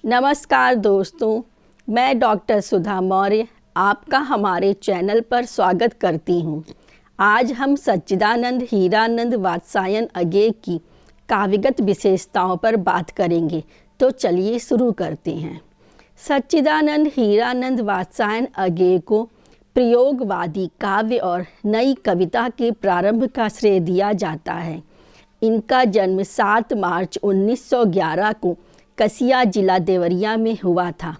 नमस्कार दोस्तों, मैं डॉक्टर सुधा मौर्य आपका हमारे चैनल पर स्वागत करती हूँ। आज हम सच्चिदानंद हीरानंद वात्स्यायन अज्ञेय की काव्यगत विशेषताओं पर बात करेंगे। तो चलिए शुरू करते हैं। सच्चिदानंद हीरानंद वात्स्यायन अज्ञेय को प्रयोगवादी काव्य और नई कविता के प्रारंभ का श्रेय दिया जाता है। इनका जन्म 7 मार्च 1911 को कसिया जिला देवरिया में हुआ था।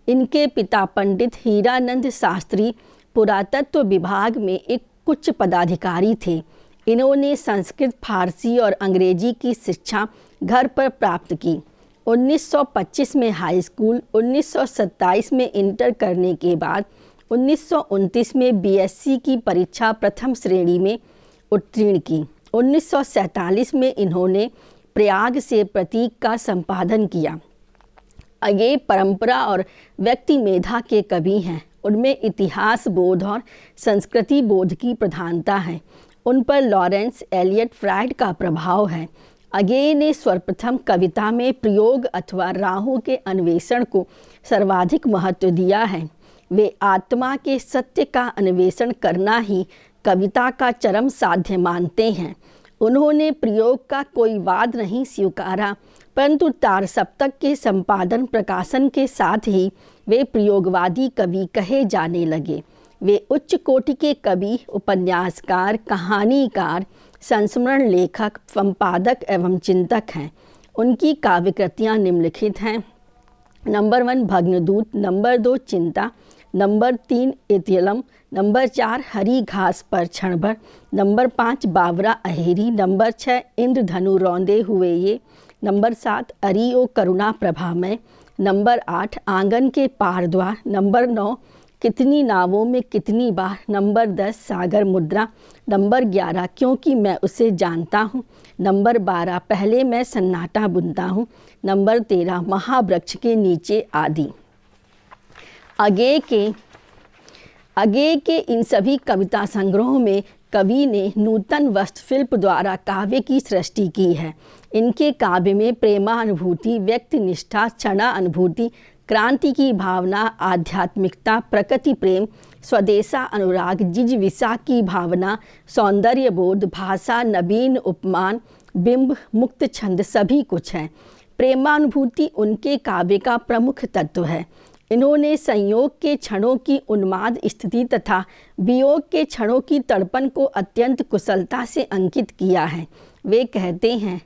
इनके पिता पंडित हीरानंद शास्त्री पुरातत्व विभाग में एक उच्च पदाधिकारी थे। इन्होंने संस्कृत, फारसी और अंग्रेजी की शिक्षा घर पर प्राप्त की। 1925 में हाई स्कूल, 1927 में इंटर करने के बाद 1929 में बीएससी की परीक्षा प्रथम श्रेणी में उत्तीर्ण की। 1947 में इन्होंने प्रयाग से प्रतीक का संपादन किया। अज्ञेय परंपरा और व्यक्ति मेधा के कवि हैं। उनमें इतिहास बोध और संस्कृति बोध की प्रधानता है। उन पर लॉरेंस एलियट फ्रायड का प्रभाव है। अज्ञेय ने सर्वप्रथम कविता में प्रयोग अथवा राहों के अन्वेषण को सर्वाधिक महत्व दिया है। वे आत्मा के सत्य का अन्वेषण करना ही कविता का चरम साध्य मानते हैं। उन्होंने प्रयोग का कोई वाद नहीं स्वीकारा, परंतु तार सप्तक के संपादन प्रकाशन के साथ ही वे प्रयोगवादी कवि कहे जाने लगे। वे उच्च कोटि के कवि, उपन्यासकार, कहानीकार, संस्मरण लेखक, संपादक एवं चिंतक हैं। उनकी काव्य कृतियाँ निम्नलिखित हैं। नंबर 1 भग्नदूत, नंबर 2 चिंता, नंबर 3 इत्यलम, नंबर 4 हरी घास पर क्षण भर, नंबर 5 बावरा अहेरी, नंबर 6 इंद्रधनु रौंदे हुए ये, नंबर 7 अरी ओ करुणा प्रभा में, नंबर 8 आंगन के पार द्वार, नंबर 9 कितनी नावों में कितनी बार, नंबर 10 सागर मुद्रा, नंबर 11 क्योंकि मैं उसे जानता हूँ, नंबर 12 पहले मैं सन्नाटा बुनता हूँ, नंबर 13 महावृक्ष के नीचे आदि। अज्ञेय के इन सभी कविता संग्रहों में कवि ने नूतन वस्तुशिल्प द्वारा काव्य की सृष्टि की है। इनके काव्य में प्रेमानुभूति, व्यक्ति निष्ठा, क्षणा अनुभूति, क्रांति की भावना, आध्यात्मिकता, प्रकृति प्रेम, स्वदेशा अनुराग, जिजीविषा की भावना, सौंदर्य बोध, भाषा, नवीन उपमान, बिंब, मुक्त छंद सभी कुछ है। प्रेमानुभूति उनके काव्य का प्रमुख तत्व है। इन्होंने संयोग के क्षणों की उन्माद स्थिति तथा वियोग के क्षणों की तड़पन को अत्यंत कुशलता से अंकित किया है। वे कहते हैं,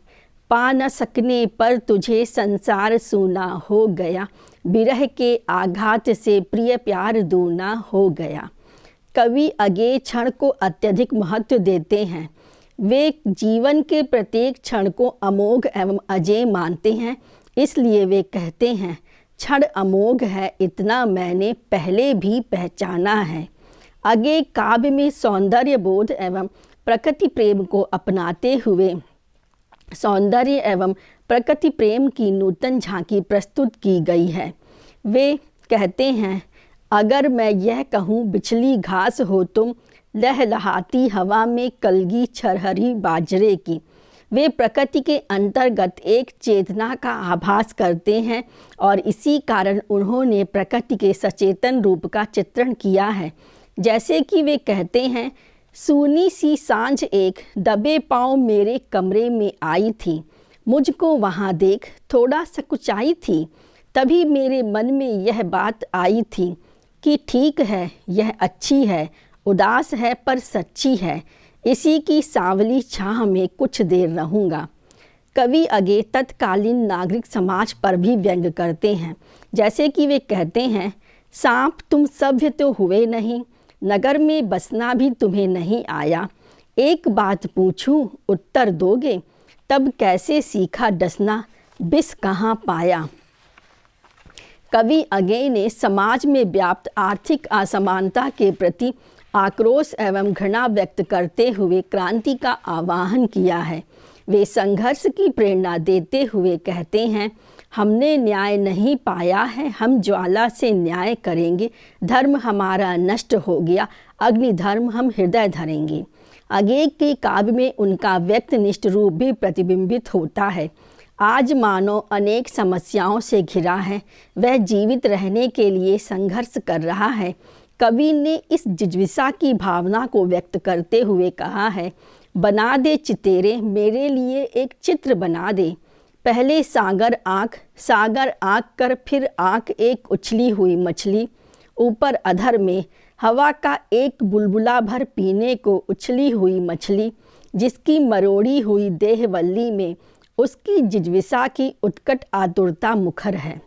पा न सकने पर तुझे संसार सूना हो गया, विरह के आघात से प्रिय प्यार दूना हो गया। कवि अज्ञेय क्षण को अत्यधिक महत्व देते हैं। वे जीवन के प्रत्येक क्षण को अमोघ एवं अजेय मानते हैं। इसलिए वे कहते हैं, क्षण अमोघ है इतना मैंने पहले भी पहचाना है। अज्ञेय काव्य में सौंदर्य बोध एवं प्रकृति प्रेम को अपनाते हुए सौंदर्य एवं प्रकृति प्रेम की नूतन झांकी प्रस्तुत की गई है। वे कहते हैं, अगर मैं यह कहूँ बिछली घास हो तुम, लहलहाती हवा में कलगी छरहरी बाजरे की। वे प्रकृति के अंतर्गत एक चेतना का आभास करते हैं और इसी कारण उन्होंने प्रकृति के सचेतन रूप का चित्रण किया है। जैसे कि वे कहते हैं, सूनी सी सांझ एक दबे पांव मेरे कमरे में आई थी, मुझको वहाँ देख थोड़ा सकुचाई थी, तभी मेरे मन में यह बात आई थी कि ठीक है, यह अच्छी है, उदास है पर सच्ची है, इसी की सांवली छाह में कुछ देर रहूँगा। कवि अज्ञेय तत्कालीन नागरिक समाज पर भी व्यंग करते हैं। जैसे कि वे कहते हैं, सांप तुम सभ्य तो हुए नहीं, नगर में बसना भी तुम्हें नहीं आया, एक बात पूछूं उत्तर दोगे, तब कैसे सीखा डसना, बिस कहाँ पाया। कवि अज्ञेय ने समाज में व्याप्त आर्थिक असमानता के प्रति आक्रोश एवं घृणा व्यक्त करते हुए क्रांति का आह्वान किया है। वे संघर्ष की प्रेरणा देते हुए कहते हैं, हमने न्याय नहीं पाया है, हम ज्वाला से न्याय करेंगे, धर्म हमारा नष्ट हो गया, अग्निधर्म हम हृदय धरेंगे। अज्ञेय के काव्य में उनका व्यक्तिनिष्ठ रूप भी प्रतिबिंबित होता है। आज मानव अनेक समस्याओं से घिरा है, वह जीवित रहने के लिए संघर्ष कर रहा है। कवि ने इस जिज्ञासा की भावना को व्यक्त करते हुए कहा है, बना दे चितेरे, मेरे लिए एक चित्र बना दे। पहले सागर आँख कर फिर आँख एक उछली हुई मछली, ऊपर अधर में हवा का एक बुलबुला भर पीने को उछली हुई मछली, जिसकी मरोड़ी हुई देहवल्ली में उसकी जिज्ञासा की उत्कट आतुरता मुखर है।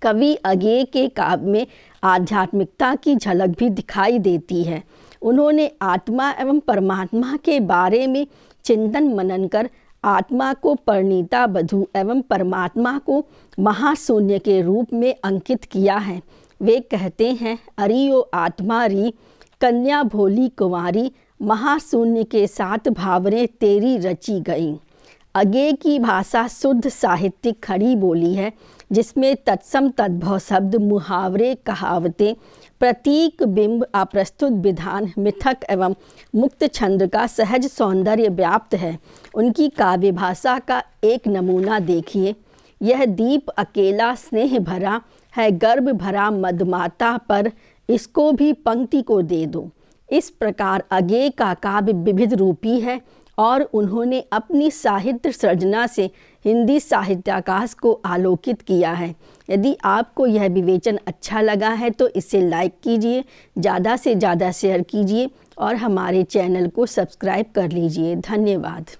कवि अज्ञेय के काव्य में आध्यात्मिकता की झलक भी दिखाई देती है। उन्होंने आत्मा एवं परमात्मा के बारे में चिंतन मनन कर आत्मा को परिणीता वधू एवं परमात्मा को महाशून्य के रूप में अंकित किया है। वे कहते हैं, अरि ओ आत्मा री, कन्या भोली कुंवारी, महाशून्य के साथ भावरें तेरी रची गई। अज्ञेय की भाषा शुद्ध साहित्यिक खड़ी बोली है, जिसमें तत्सम तद्भव शब्द, मुहावरे, कहावतें, प्रतीक, बिंब, अप्रस्तुत विधान, मिथक एवं मुक्त छंद का सहज सौंदर्य व्याप्त है। उनकी काव्य भाषा का एक नमूना देखिए। यह दीप अकेला स्नेह भरा है, गर्भ भरा मदमाता पर, इसको भी पंक्ति को दे दो। इस प्रकार अज्ञेय का काव्य विविध रूपी है और उन्होंने अपनी साहित्य सृजना से हिंदी साहित्याकाश को आलोकित किया है। यदि आपको यह विवेचन अच्छा लगा है तो इसे लाइक कीजिए, ज़्यादा से ज़्यादा शेयर कीजिए और हमारे चैनल को सब्सक्राइब कर लीजिए। धन्यवाद।